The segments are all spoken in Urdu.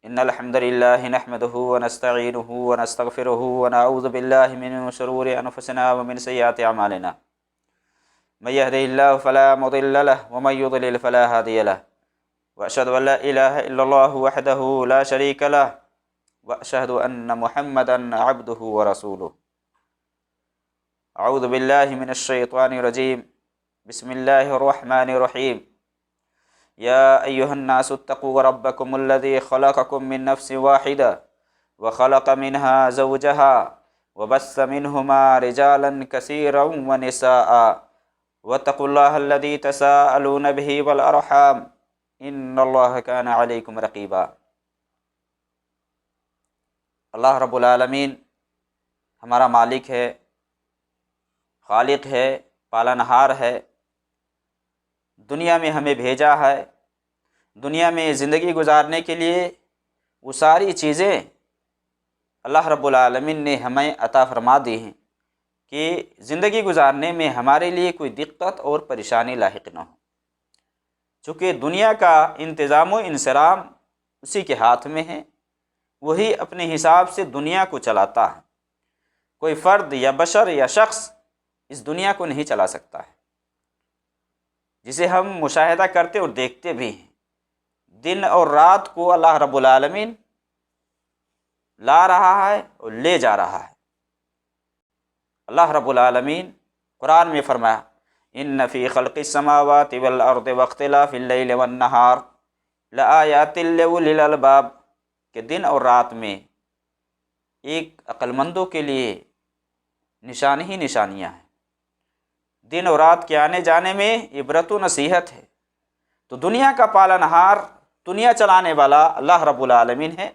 إن الحمد لله نحمده ونستعينه ونستغفره ونعوذ بالله من شرور أنفسنا ومن سيئات أعمالنا من يهده الله فلا مضل له ومن يضلل فلا هادي له وأشهد أن لا إله إلا الله وحده لا شريك له وأشهد أن محمدا عبده ورسوله. أعوذ بالله من الشيطان الرجيم. بسم الله الرحمن الرحيم. يا أيها الناس اتقوا ربكم الذي خلقكم من نفس واحدة وخلق منها زوجها وبث منهما رجالا كثيرا ونساء واتقوا الله الذي تساءلون به والأرحام إن الله كان عليكم رقيبا. اللہ رب العالمین ہمارا مالک ہے، خالق ہے، پالنہار ہے، دنیا میں ہمیں بھیجا ہے. دنیا میں زندگی گزارنے کے لیے وہ ساری چیزیں اللہ رب العالمین نے ہمیں عطا فرما دی ہیں کہ زندگی گزارنے میں ہمارے لیے کوئی دقت اور پریشانی لاحق نہ ہو. چونکہ دنیا کا انتظام و انصرام اسی کے ہاتھ میں ہے، وہی اپنے حساب سے دنیا کو چلاتا ہے. کوئی فرد یا بشر یا شخص اس دنیا کو نہیں چلا سکتا ہے، جسے ہم مشاہدہ کرتے اور دیکھتے بھی ہیں. دن اور رات کو اللہ رب العالمین لا رہا ہے اور لے جا رہا ہے. اللہ رب العالمین قرآن میں فرمایا ان فی خلق السماوات والارض واختلاف اللیل والنہار لآیات لأولی الالباب، کہ دن اور رات میں ایک عقل مندوں کے لیے نشانی ہی نشانیاں ہیں. دن اور رات کے آنے جانے میں عبرت و نصیحت ہے. تو دنیا کا پالنہار، دنیا چلانے والا اللہ رب العالمین ہے.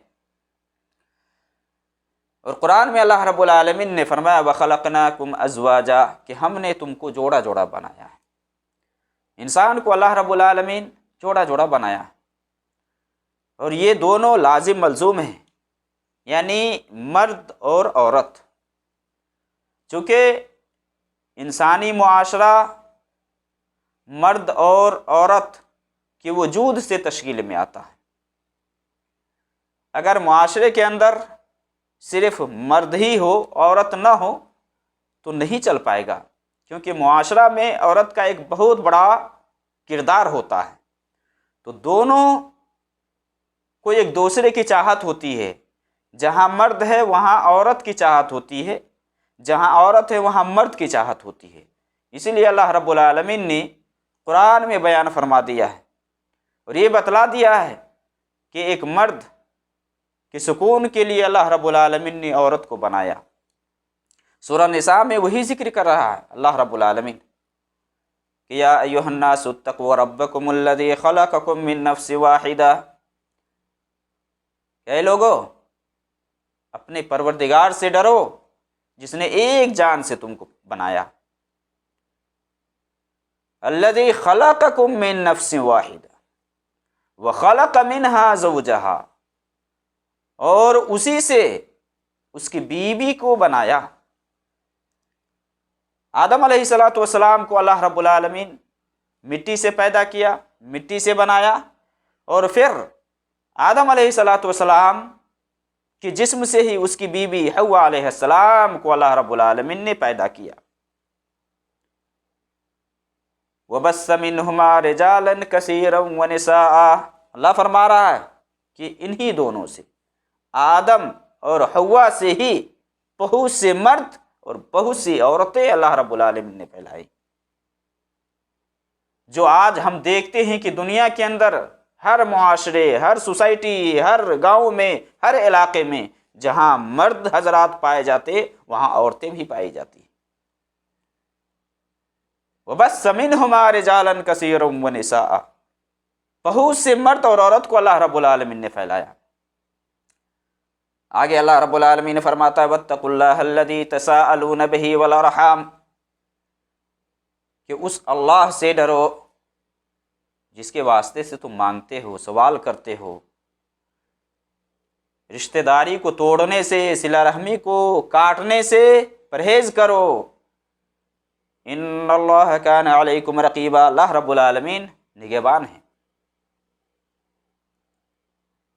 اور قرآن میں اللہ رب العالمین نے فرمایا وَخَلَقْنَاكُمْ أَزْوَاجًا، کہ ہم نے تم کو جوڑا جوڑا بنایا ہے. انسان کو اللہ رب العالمین جوڑا جوڑا بنایا ہے، اور یہ دونوں لازم ملزوم ہیں، یعنی مرد اور عورت. چونکہ انسانی معاشرہ مرد اور عورت کے وجود سے تشکیل میں آتا ہے. اگر معاشرے کے اندر صرف مرد ہی ہو، عورت نہ ہو، تو نہیں چل پائے گا، کیونکہ معاشرہ میں عورت کا ایک بہت بڑا کردار ہوتا ہے. تو دونوں کو ایک دوسرے کی چاہت ہوتی ہے. جہاں مرد ہے وہاں عورت کی چاہت ہوتی ہے، جہاں عورت ہے وہاں مرد کی چاہت ہوتی ہے. اسی لیے اللہ رب العالمین نے قرآن میں بیان فرما دیا ہے اور یہ بتلا دیا ہے کہ ایک مرد کے سکون کے لیے اللہ رب العالمین نے عورت کو بنایا. سورہ نساء میں وہی ذکر کر رہا ہے اللہ رب العالمین کہ یا ایھا الناس اتقوا ربکم الذی خلقکم من نفس واحدہ، کہ اے لوگو اپنے پروردگار سے ڈرو جس نے ایک جان سے تم کو بنایا. الذی خلقکم من نفس واحدہ وخلق منها زوجہا، اور اسی سے اس کی بیوی کو بنایا. آدم علیہ السلام کو اللہ رب العالمین مٹی سے پیدا کیا، مٹی سے بنایا، اور پھر آدم علیہ السلام کے جسم سے ہی اس کی بیوی حوا علیہ السلام کو اللہ رب العالمین نے پیدا کیا. وَبَثَّ مِنْهُمَا رِجَالًا كَثِيرًا وَنِسَاءً، اللہ فرما رہا ہے کہ انہی دونوں سے، آدم اور حوا سے ہی بہت سے مرد اور بہت سی عورتیں اللہ رب العالمین نے پھیلائی. جو آج ہم دیکھتے ہیں کہ دنیا کے اندر ہر معاشرے، ہر سوسائٹی، ہر گاؤں میں، ہر علاقے میں جہاں مرد حضرات پائے جاتے وہاں عورتیں بھی پائی جاتی. وَبَثَّ مِنْهُمَا رِجَالًا كَثِيرًا وَنِسَاءً، بہت سے مرد اور عورت کو اللہ رب العالمین نے پھیلایا. آگے اللہ رب العالمین فرماتا ہے وَاتَّقُوا اللَّهَ الَّذِي تَسَاءَلُونَ بِهِ وَالْأَرْحَامَ، کہ اس اللہ سے ڈرو جس کے واسطے سے تم مانگتے ہو، سوال کرتے ہو. رشتہ داری کو توڑنے سے، صلہ رحمی کو کاٹنے سے پرہیز کرو. ان اللہ کان علیکم رقیبا، اللہ رب العالمین نگہبان ہے.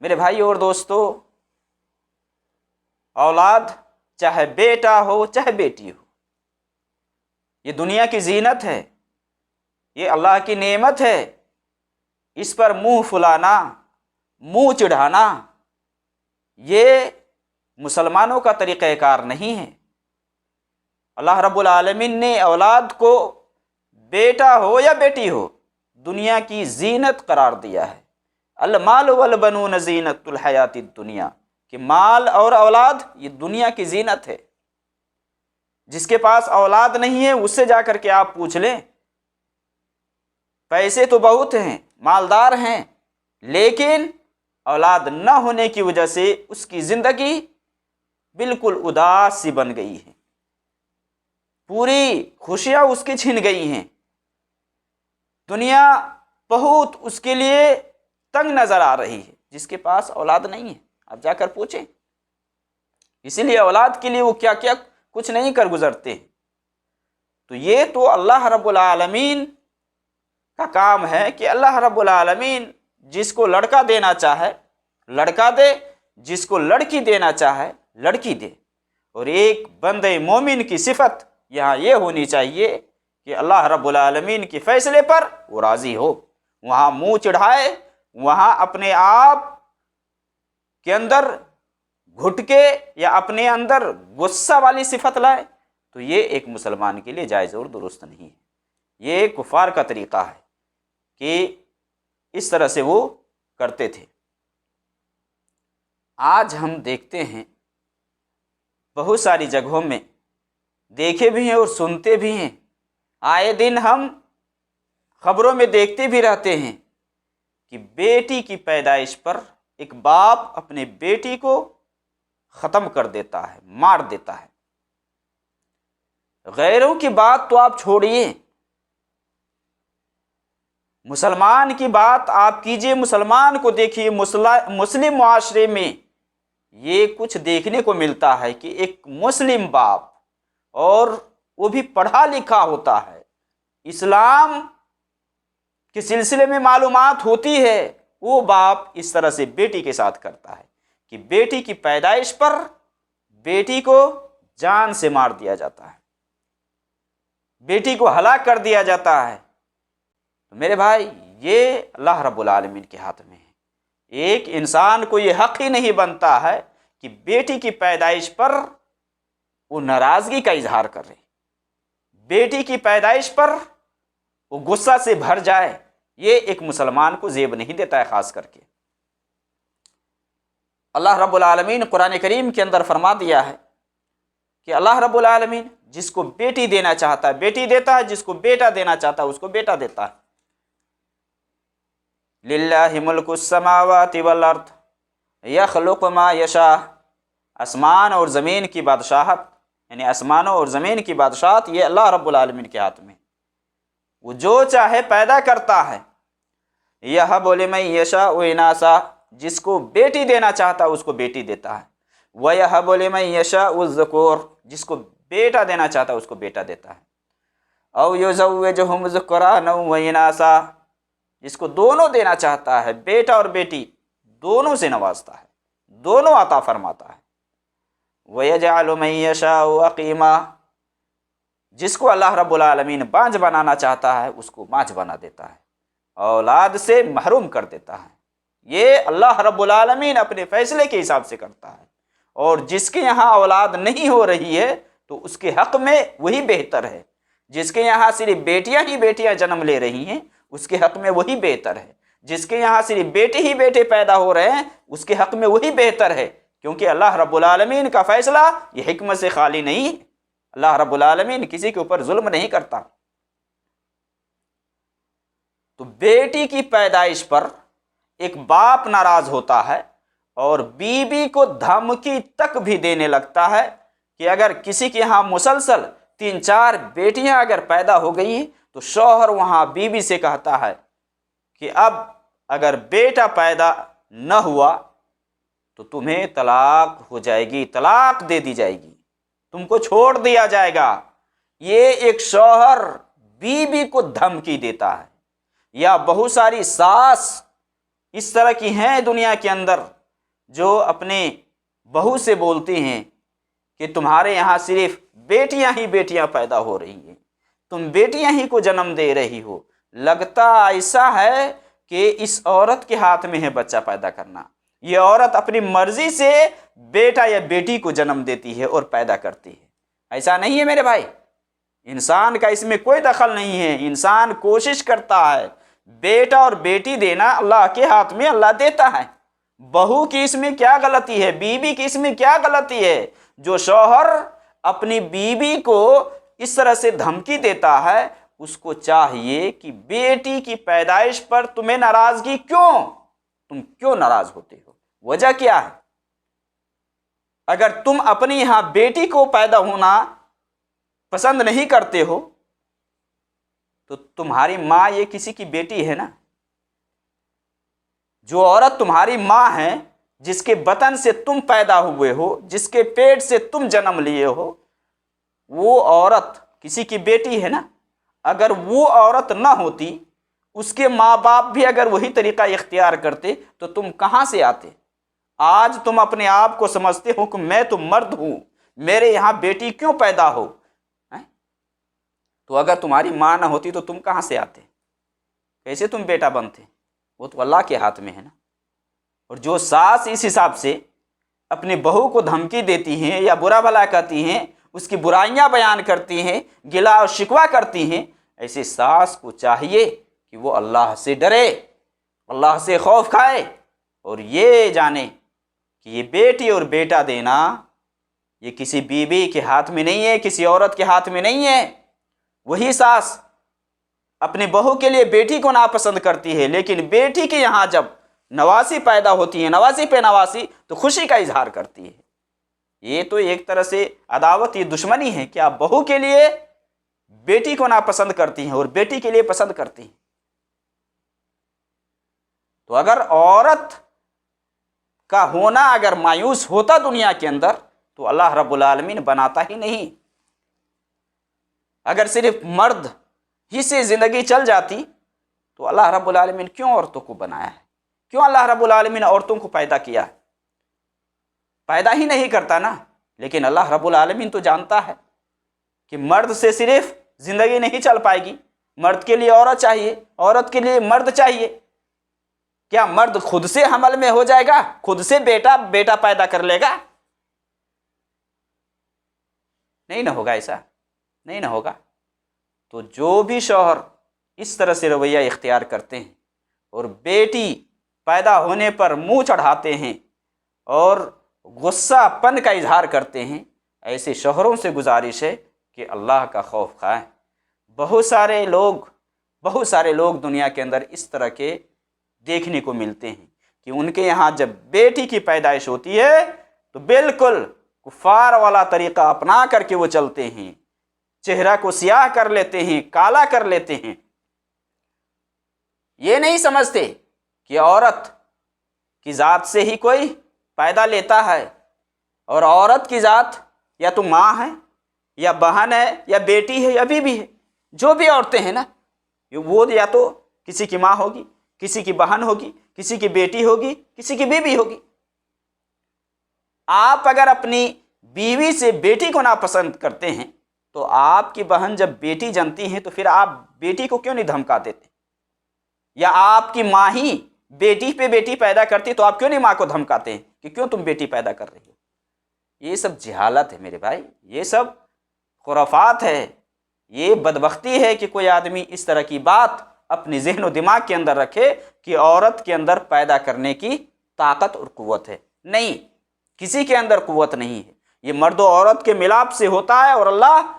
میرے بھائی اور دوستو، اولاد چاہے بیٹا ہو چاہے بیٹی ہو، یہ دنیا کی زینت ہے، یہ اللہ کی نعمت ہے۔ اس پر منہ پھلانا، منہ چڑھانا، یہ مسلمانوں کا طریقہ کار نہیں ہے۔ اللہ رب العالمین نے اولاد کو بیٹا ہو یا بیٹی ہو دنیا کی زینت قرار دیا ہے۔ المال والبنون زینت الحیات الدنیا، کہ مال اور اولاد یہ دنیا کی زینت ہے۔ جس کے پاس اولاد نہیں ہے اس سے جا کر کے آپ پوچھ لیں، پیسے تو بہت ہیں، مالدار ہیں، لیکن اولاد نہ ہونے کی وجہ سے اس کی زندگی بالکل اداس سی بن گئی ہے، پوری خوشیاں اس کی چھن گئی ہیں، دنیا بہت اس کے لیے تنگ نظر آ رہی ہے جس کے پاس اولاد نہیں ہے۔ آپ جا کر پوچھیں، اسی لیے اولاد کے لیے وہ کیا کیا کچھ نہیں کر گزرتے۔ تو یہ تو اللہ رب العالمین کا کام ہے کہ اللہ رب العالمین جس کو لڑکا دینا چاہے لڑکا دے، جس کو لڑکی دینا چاہے لڑکی دے۔ اور ایک بندے مومن کی صفت یہاں یہ ہونی چاہیے کہ اللہ رب العالمین کے فیصلے پر وہ راضی ہو، وہاں منہ چڑھائے، وہاں اپنے آپ کے اندر گھٹ کے یا اپنے اندر غصہ والی صفت لائے، تو یہ ایک مسلمان کے لیے جائز اور درست نہیں ہے۔ یہ کفار کا طریقہ ہے کہ اس طرح سے وہ کرتے تھے۔ آج ہم دیکھتے ہیں بہت ساری جگہوں میں، دیکھے بھی ہیں اور سنتے بھی ہیں، آئے دن ہم خبروں میں دیکھتے بھی رہتے ہیں کہ بیٹی کی پیدائش پر ایک باپ اپنے بیٹی کو ختم کر دیتا ہے، مار دیتا ہے۔ غیروں کی بات تو آپ چھوڑیے، مسلمان کی بات آپ کیجئے، مسلمان کو دیکھیے، مسلم معاشرے میں یہ کچھ دیکھنے کو ملتا ہے کہ ایک مسلم باپ، اور وہ بھی پڑھا لکھا ہوتا ہے، اسلام کے سلسلے میں معلومات ہوتی ہے، وہ باپ اس طرح سے بیٹی کے ساتھ کرتا ہے کہ بیٹی کی پیدائش پر بیٹی کو جان سے مار دیا جاتا ہے، بیٹی کو ہلاک کر دیا جاتا ہے۔ تو میرے بھائی، یہ اللہ رب العالمین کے ہاتھ میں ہے۔ ایک انسان کو یہ حق ہی نہیں بنتا ہے کہ بیٹی کی پیدائش پر وہ ناراضگی کا اظہار کرے، بیٹی کی پیدائش پر وہ غصہ سے بھر جائے۔ یہ ایک مسلمان کو زیب نہیں دیتا ہے۔ خاص کر کے اللہ رب العالمین قرآن کریم کے اندر فرما دیا ہے کہ اللہ رب العالمین جس کو بیٹی دینا چاہتا ہے بیٹی دیتا ہے، جس کو بیٹا دینا چاہتا ہے اس کو بیٹا دیتا ہے۔ للہ ملک السماوات والارض یخلق ما یشاء، آسمان اور زمین کی بادشاہت، یعنی آسمانوں اور زمین کی بادشاہت یہ اللہ رب العالمین کے ہاتھ میں، وہ جو چاہے پیدا کرتا ہے۔ یہب لمن یشاء اناثا، جس کو بیٹی دینا چاہتا ہے اس کو بیٹی دیتا ہے۔ ویہب لمن یشاء الذکور، جس کو بیٹا دینا چاہتا ہے اس کو بیٹا دیتا ہے۔ او یزوجہم ذکرانا واناثا، جس کو دونوں دینا چاہتا ہے، بیٹا اور بیٹی دونوں سے نوازتا ہے، دونوں عطا فرماتا ہے۔ وَيَجْعَلُ مَن يَشَاءُ عَقِيمًا، جس کو اللہ رب العالمین بانجھ بنانا چاہتا ہے اس کو بانجھ بنا دیتا ہے، اولاد سے محروم کر دیتا ہے۔ یہ اللہ رب العالمین اپنے فیصلے کے حساب سے کرتا ہے، اور جس کے یہاں اولاد نہیں ہو رہی ہے تو اس کے حق میں وہی بہتر ہے۔ جس کے یہاں صرف بیٹیاں ہی بیٹیاں جنم لے رہی ہیں اس کے حق میں وہی بہتر ہے۔ جس کے یہاں صرف بیٹے ہی بیٹے پیدا ہو رہے ہیں اس کے حق میں وہی بہتر ہے، کیونکہ اللہ رب العالمین کا فیصلہ یہ حکمت سے خالی نہیں۔ اللہ رب العالمین کسی کے اوپر ظلم نہیں کرتا۔ تو بیٹی کی پیدائش پر ایک باپ ناراض ہوتا ہے اور بیوی کو دھمکی تک بھی دینے لگتا ہے کہ اگر کسی کے ہاں مسلسل 3-4 بیٹیاں اگر پیدا ہو گئی تو شوہر وہاں بیوی سے کہتا ہے کہ اب اگر بیٹا پیدا نہ ہوا تو تمہیں طلاق ہو جائے گی، طلاق دے دی جائے گی، تم کو چھوڑ دیا جائے گا۔ یہ ایک شوہر بیوی کو دھمکی دیتا ہے، یا بہت ساری ساس اس طرح کی ہیں دنیا کے اندر جو اپنے بہو سے بولتی ہیں کہ تمہارے یہاں صرف بیٹیاں ہی بیٹیاں پیدا ہو رہی ہیں، تم بیٹیاں ہی کو جنم دے رہی ہو، لگتا ایسا ہے کہ اس عورت کے ہاتھ میں ہے بچہ پیدا کرنا، یہ عورت اپنی مرضی سے بیٹا یا بیٹی کو جنم دیتی ہے اور پیدا کرتی ہے۔ ایسا نہیں ہے میرے بھائی، انسان کا اس میں کوئی دخل نہیں ہے، انسان کوشش کرتا ہے، بیٹا اور بیٹی دینا اللہ کے ہاتھ میں، اللہ دیتا ہے۔ بہو کی اس میں کیا غلطی ہے، بیوی کی اس میں کیا غلطی ہے؟ جو شوہر اپنی بیوی کو اس طرح سے دھمکی دیتا ہے، اس کو چاہیے کہ بیٹی کی پیدائش پر تمہیں ناراضگی کیوں؟ تم کیوں ناراض ہوتے ہو؟ وجہ کیا ہے؟ اگر تم اپنی یہاں بیٹی کو پیدا ہونا پسند نہیں کرتے ہو تو تمہاری ماں یہ کسی کی بیٹی ہے نا۔ جو عورت تمہاری ماں ہے، جس کے بطن سے تم پیدا ہوئے ہو، جس کے پیٹ سے تم جنم لیے ہو، وہ عورت کسی کی بیٹی ہے نا۔ اگر وہ عورت نہ ہوتی، اس کے ماں باپ بھی اگر وہی طریقہ اختیار کرتے تو تم کہاں سے آتے؟ آج تم اپنے آپ کو سمجھتے ہو کہ میں تو مرد ہوں، میرے یہاں بیٹی کیوں پیدا ہو؟ تو اگر تمہاری ماں نہ ہوتی تو تم کہاں سے آتے؟ کیسے تم بیٹا بنتے؟ وہ تو اللہ کے ہاتھ میں ہے نا۔ اور جو ساس اس حساب سے اپنے بہو کو دھمکی دیتی ہیں یا برا بھلا کہتی ہیں، اس کی برائیاں بیان کرتی ہیں، گلا اور شکوہ کرتی ہیں، ایسے ساس کو چاہیے کہ وہ اللہ سے ڈرے، اللہ سے خوف کھائے، اور یہ جانے کہ یہ بیٹی اور بیٹا دینا یہ کسی بیوی کے ہاتھ میں نہیں ہے، کسی عورت کے ہاتھ میں نہیں ہے۔ وہی ساس اپنے بہو کے لیے بیٹی کو ناپسند کرتی ہے، لیکن بیٹی کے یہاں جب نواسی پیدا ہوتی ہے، نواسی پہ نواسی، تو خوشی کا اظہار کرتی ہے۔ یہ تو ایک طرح سے عداوت، یہ دشمنی ہے کہ آپ بہو کے لیے بیٹی کو ناپسند کرتی ہیں اور بیٹی کے لیے پسند کرتی ہیں۔ تو اگر عورت کا ہونا اگر مایوس ہوتا دنیا کے اندر تو اللہ رب العالمین بناتا ہی نہیں۔ اگر صرف مرد ہی سے زندگی چل جاتی تو اللہ رب العالمین کیوں عورتوں کو بنایا ہے؟ کیوں اللہ رب العالمین عورتوں کو پیدا کیا ہے؟ پیدا ہی نہیں کرتا نا۔ لیکن اللہ رب العالمین تو جانتا ہے کہ مرد سے صرف زندگی نہیں چل پائے گی، مرد کے لیے عورت چاہیے، عورت کے لیے مرد چاہیے۔ کیا مرد خود سے حمل میں ہو جائے گا، خود سے بیٹا پیدا کر لے گا؟ نہیں نہ ہوگا، ایسا نہیں نہ ہوگا۔ تو جو بھی شوہر اس طرح سے رویہ اختیار کرتے ہیں اور بیٹی پیدا ہونے پر منہ چڑھاتے ہیں اور غصہ پن کا اظہار کرتے ہیں، ایسے شوہروں سے گزارش ہے کہ اللہ کا خوف کھائیں۔ بہت سارے لوگ دنیا کے اندر اس طرح کے دیکھنے کو ملتے ہیں کہ ان کے یہاں جب بیٹی کی پیدائش ہوتی ہے تو بالکل کفار والا طریقہ اپنا کر کے وہ چلتے ہیں، چہرہ کو سیاہ کر لیتے ہیں، کالا کر لیتے ہیں۔ یہ نہیں سمجھتے کہ عورت کی ذات سے ہی کوئی پیدا لیتا ہے، اور عورت کی ذات یا تو ماں ہے یا بہن ہے یا بیٹی ہے یا بیوی ہے۔ جو بھی عورتیں ہیں نا، وہ یا تو کسی کی ماں ہوگی، کسی کی بہن ہوگی، کسی کی بیٹی ہوگی، کسی کی بیوی ہوگی۔ آپ اگر اپنی بیوی سے بیٹی کو ناپسند کرتے ہیں تو آپ کی بہن جب بیٹی جنتی ہیں تو پھر آپ بیٹی کو کیوں نہیں دھمکا دیتے؟ یا آپ کی ماں ہی بیٹی پہ بیٹی پیدا کرتی تو آپ کیوں نہیں ماں کو دھمکاتے ہیں کہ کیوں تم بیٹی پیدا کر رہی ہو؟ یہ سب جہالت ہے میرے بھائی، یہ سب خرافات ہے، یہ بدبختی ہے کہ کوئی آدمی اس طرح کی بات اپنی ذہن و دماغ کے اندر رکھے کہ عورت کے اندر پیدا کرنے کی طاقت اور قوت ہے۔ نہیں، کسی کے اندر قوت نہیں ہے، یہ مرد و عورت کے ملاپ سے ہوتا ہے، اور اللہ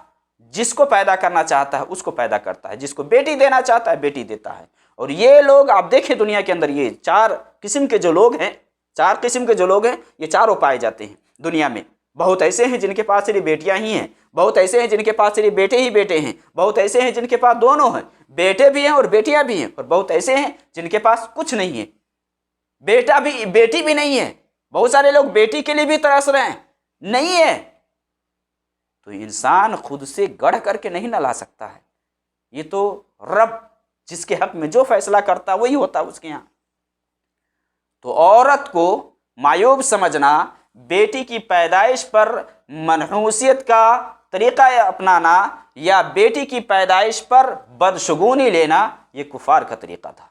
جس کو پیدا کرنا چاہتا ہے اس کو پیدا کرتا ہے، جس کو بیٹی دینا چاہتا ہے بیٹی دیتا ہے۔ اور یہ لوگ آپ دیکھیں دنیا کے اندر، یہ چار قسم کے جو لوگ ہیں یہ چاروں پائے جاتے ہیں دنیا میں۔ بہت ایسے ہیں جن کے پاس صرف بیٹیاں ہی ہیں، بہت ایسے ہیں جن کے پاس صرف بیٹے ہی بیٹے ہیں، بہت ایسے ہیں جن کے پاس دونوں ہیں، بیٹے بھی ہیں اور بیٹیاں بھی ہیں، اور بہت ایسے ہیں جن کے پاس کچھ نہیں ہے، بیٹی بھی نہیں ہے۔ بہت سارے لوگ بیٹی کے لیے بھی ترس رہے ہیں، نہیں ہے۔ تو انسان خود سے گڑھ کر کے نہیں نہ لا سکتا ہے، یہ تو رب جس کے حق میں جو فیصلہ کرتا وہی ہوتا اس کے یہاں۔ تو عورت کو معیوب سمجھنا، بیٹی کی پیدائش پر منحوسیت کا طریقہ اپنانا یا بیٹی کی پیدائش پر بدشگونی لینا، یہ کفار کا طریقہ تھا۔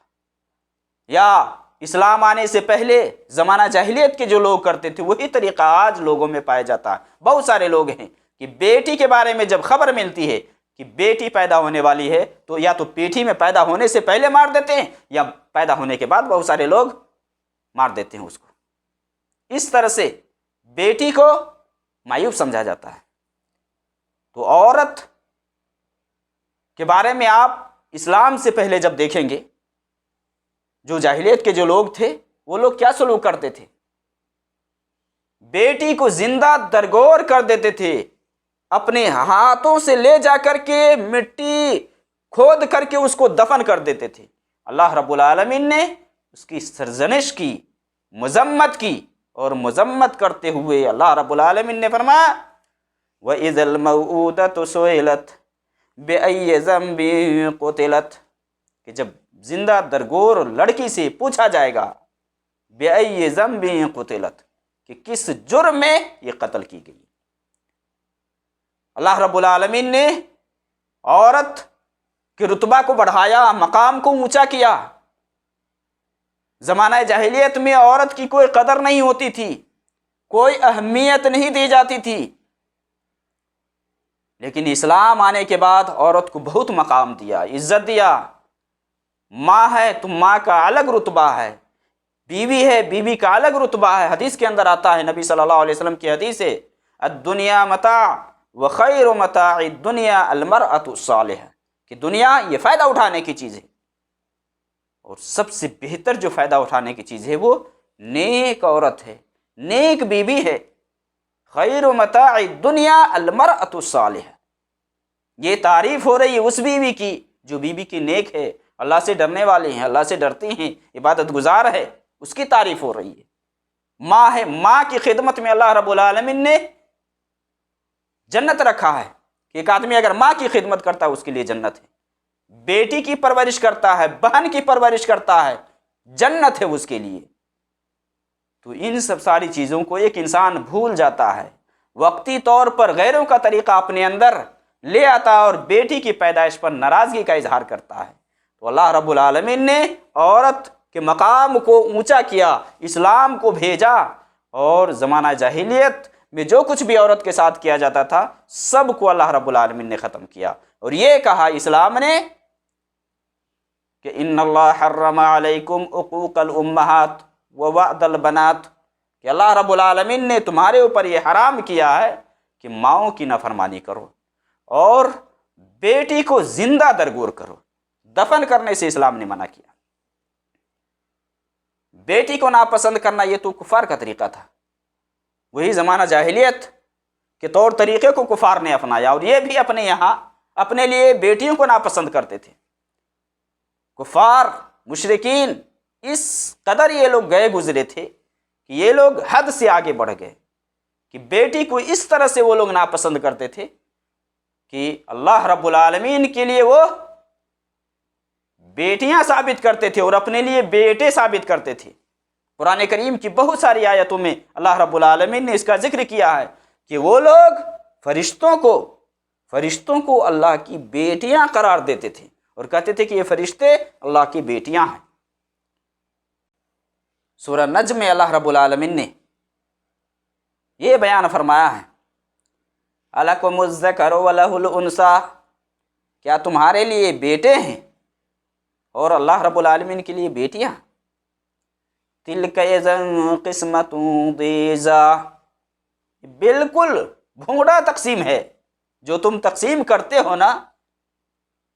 یا اسلام آنے سے پہلے زمانہ جاہلیت کے جو لوگ کرتے تھے وہی طریقہ آج لوگوں میں پایا جاتا ہے۔ بہت سارے لوگ ہیں کہ بیٹی کے بارے میں جب خبر ملتی ہے کہ بیٹی پیدا ہونے والی ہے تو یا تو پیٹھی میں پیدا ہونے سے پہلے مار دیتے ہیں یا پیدا ہونے کے بعد بہت سارے لوگ مار دیتے ہیں اس کو۔ اس طرح سے بیٹی کو معیوب سمجھا جاتا ہے۔ تو عورت کے بارے میں آپ اسلام سے پہلے جب دیکھیں گے، جو جاہلیت کے جو لوگ تھے وہ لوگ کیا سلوک کرتے تھے؟ بیٹی کو زندہ درگور کر دیتے تھے، اپنے ہاتھوں سے لے جا کر کے مٹی کھود کر کے اس کو دفن کر دیتے تھے۔ اللہ رب العالمین نے اس کی سرزنش کی، مذمت کی، اور مذمت کرتے ہوئے اللہ رب العالمین نے فرمایا وَإِذَا الْمَوْءُودَةُ سُئِلَتْ بِأَيِّ ذَنبٍ قُتِلَتْ، کہ جب زندہ درگور لڑکی سے پوچھا جائے گا بِأَيِّ ذَنبٍ قُتِلَتْ، کہ کس جرم میں یہ قتل کی گئی۔ اللہ رب العالمین نے عورت کے رتبہ کو بڑھایا، مقام کو اونچا کیا۔ زمانہ جاہلیت میں عورت کی کوئی قدر نہیں ہوتی تھی، کوئی اہمیت نہیں دی جاتی تھی، لیکن اسلام آنے کے بعد عورت کو بہت مقام دیا، عزت دیا۔ ماں ہے تو ماں کا الگ رتبہ ہے، بیوی ہے بیوی کا الگ رتبہ ہے۔ حدیث کے اندر آتا ہے، نبی صلی اللہ علیہ وسلم کی حدیث ہے الدنیا متاع وخیر متاع الدنیا المرأة الصالحہ، کہ دنیا یہ فائدہ اٹھانے کی چیز ہے، اور سب سے بہتر جو فائدہ اٹھانے کی چیز ہے وہ نیک عورت ہے، نیک بیوی ہے۔ خیر متاع الدنیا المرأة الصالحہ، یہ تعریف ہو رہی ہے اس بیوی کی جو بیوی کی نیک ہے، اللہ سے ڈرنے والی ہیں، اللہ سے ڈرتی ہیں، عبادت گزار ہے، اس کی تعریف ہو رہی ہے۔ ماں ہے، ماں کی خدمت میں اللہ رب العالمین نے جنت رکھا ہے کہ ایک آدمی اگر ماں کی خدمت کرتا ہے اس کے لیے جنت ہے، بیٹی کی پرورش کرتا ہے، بہن کی پرورش کرتا ہے، جنت ہے اس کے لیے۔ تو ان سب ساری چیزوں کو ایک انسان بھول جاتا ہے، وقتی طور پر غیروں کا طریقہ اپنے اندر لے آتا ہے اور بیٹی کی پیدائش پر ناراضگی کا اظہار کرتا ہے۔ تو اللہ رب العالمین نے عورت کے مقام کو اونچا کیا، اسلام کو بھیجا، اور زمانہ جاہلیت میں جو کچھ بھی عورت کے ساتھ کیا جاتا تھا سب کو اللہ رب العالمین نے ختم کیا، اور یہ کہا اسلام نے کہ ان اللہ حرم علیکم عقوق الامہات ووعد البنات، کہ اللہ رب العالمین نے تمہارے اوپر یہ حرام کیا ہے کہ ماؤں کی نافرمانی کرو اور بیٹی کو زندہ درگور کرو۔ دفن کرنے سے اسلام نے منع کیا۔ بیٹی کو ناپسند کرنا یہ تو کفار کا طریقہ تھا، وہی زمانہ جاہلیت کے طور طریقے کو کفار نے اپنایا، اور یہ بھی اپنے یہاں اپنے لیے بیٹیوں کو ناپسند کرتے تھے۔ کفار مشرکین اس قدر یہ لوگ گئے گزرے تھے کہ یہ لوگ حد سے آگے بڑھ گئے کہ بیٹی کو اس طرح سے وہ لوگ ناپسند کرتے تھے کہ اللہ رب العالمین کے لیے وہ بیٹیاں ثابت کرتے تھے اور اپنے لیے بیٹے ثابت کرتے تھے۔ قرآن کریم کی بہت ساری آیتوں میں اللہ رب العالمین نے اس کا ذکر کیا ہے کہ وہ لوگ فرشتوں کو اللہ کی بیٹیاں قرار دیتے تھے اور کہتے تھے کہ یہ فرشتے اللہ کی بیٹیاں ہیں۔ سورہ نجم میں اللہ رب العالمین نے یہ بیان فرمایا ہے اَلَكُمُ الذَّكَرُ وَلَهُ الْأُنثَىٰ، کیا تمہارے لیے بیٹے ہیں اور اللہ رب العالمین کے لیے بیٹیاں؟ تِلْكَ إِذًا قِسْمَةٌ ضِیزَىٰ، بالکل بھونڈا تقسیم ہے جو تم تقسیم کرتے ہو نا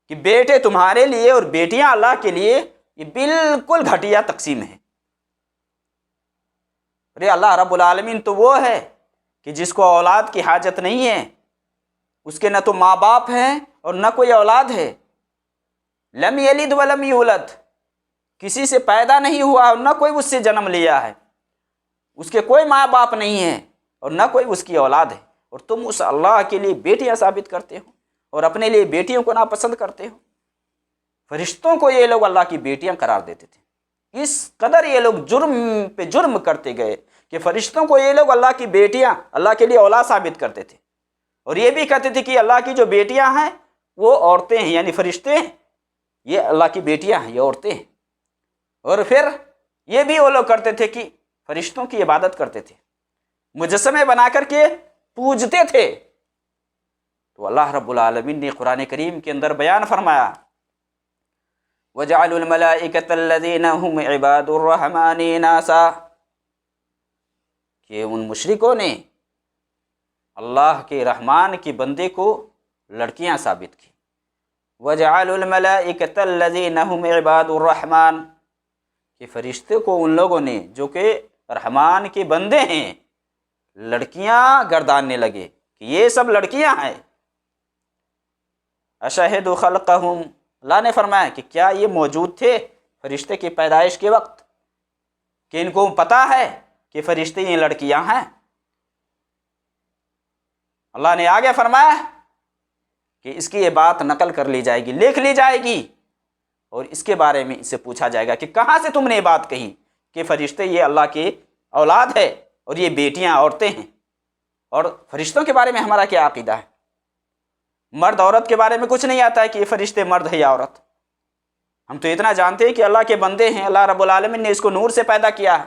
کہ بیٹے تمہارے لیے اور بیٹیاں اللہ کے لیے، یہ بالکل گھٹیا تقسیم ہے۔ ارے اللہ رب العالمین تو وہ ہے کہ جس کو اولاد کی حاجت نہیں ہے، اس کے نہ تو ماں باپ ہیں اور نہ کوئی اولاد ہے۔ لم یلد ولم یولد، کسی سے پیدا نہیں ہوا اور نہ کوئی اس سے جنم لیا ہے، اس کے کوئی ماں باپ نہیں ہے اور نہ کوئی اس کی اولاد ہے، اور تم اس اللہ کے لیے بیٹیاں ثابت کرتے ہو اور اپنے لیے بیٹیوں کو ناپسند کرتے ہو۔ فرشتوں کو یہ لوگ اللہ کی بیٹیاں قرار دیتے تھے۔ اس قدر یہ لوگ جرم پہ جرم کرتے گئے کہ فرشتوں کو یہ لوگ اللہ کی بیٹیاں، اللہ کے لیے اولاد ثابت کرتے تھے، اور یہ بھی کہتے تھے کہ اللہ کی جو بیٹیاں ہیں وہ عورتیں ہیں، یعنی فرشتے ہیں، یہ اللہ کی بیٹیاں ہیں، یہ عورتیں ہیں۔ اور پھر یہ بھی وہ لوگ کرتے تھے کہ فرشتوں کی عبادت کرتے تھے، مجسمے بنا کر کے پوجتے تھے۔ تو اللہ رب العالمین نے قرآن کریم کے اندر بیان فرمایا وَجَعَلُوا الْمَلَائِكَةَ الَّذِينَ هُمْ عِبَادُ الرَّحْمَنِ إِنَاثًا، کہ ان مشرکوں نے اللہ کے رحمان کے بندے کو لڑکیاں ثابت کی۔ وَجَعَلُوا الْمَلَائِكَةَ الَّذِينَ هُمْ عِبَادُ الرَّحْمَنِ، کہ فرشتے کو ان لوگوں نے جو کہ رحمان کے بندے ہیں لڑکیاں گرداننے لگے کہ یہ سب لڑکیاں ہیں۔ اشہدوا خلقہم، اللہ نے فرمایا کہ کیا یہ موجود تھے فرشتے کی پیدائش کے وقت، کہ ان کو پتہ ہے کہ فرشتے یہ لڑکیاں ہیں؟ اللہ نے آگے فرمایا کہ اس کی یہ بات نقل کر لی جائے گی، لکھ لی جائے گی، اور اس کے بارے میں اس سے پوچھا جائے گا کہ کہاں سے تم نے یہ بات کہی کہ فرشتے یہ اللہ کی اولاد ہے اور یہ بیٹیاں عورتیں ہیں؟ اور فرشتوں کے بارے میں ہمارا کیا عقیدہ ہے؟ مرد عورت کے بارے میں کچھ نہیں آتا ہے کہ یہ فرشتے مرد ہے یا عورت۔ ہم تو اتنا جانتے ہیں کہ اللہ کے بندے ہیں، اللہ رب العالمین نے اس کو نور سے پیدا کیا ہے،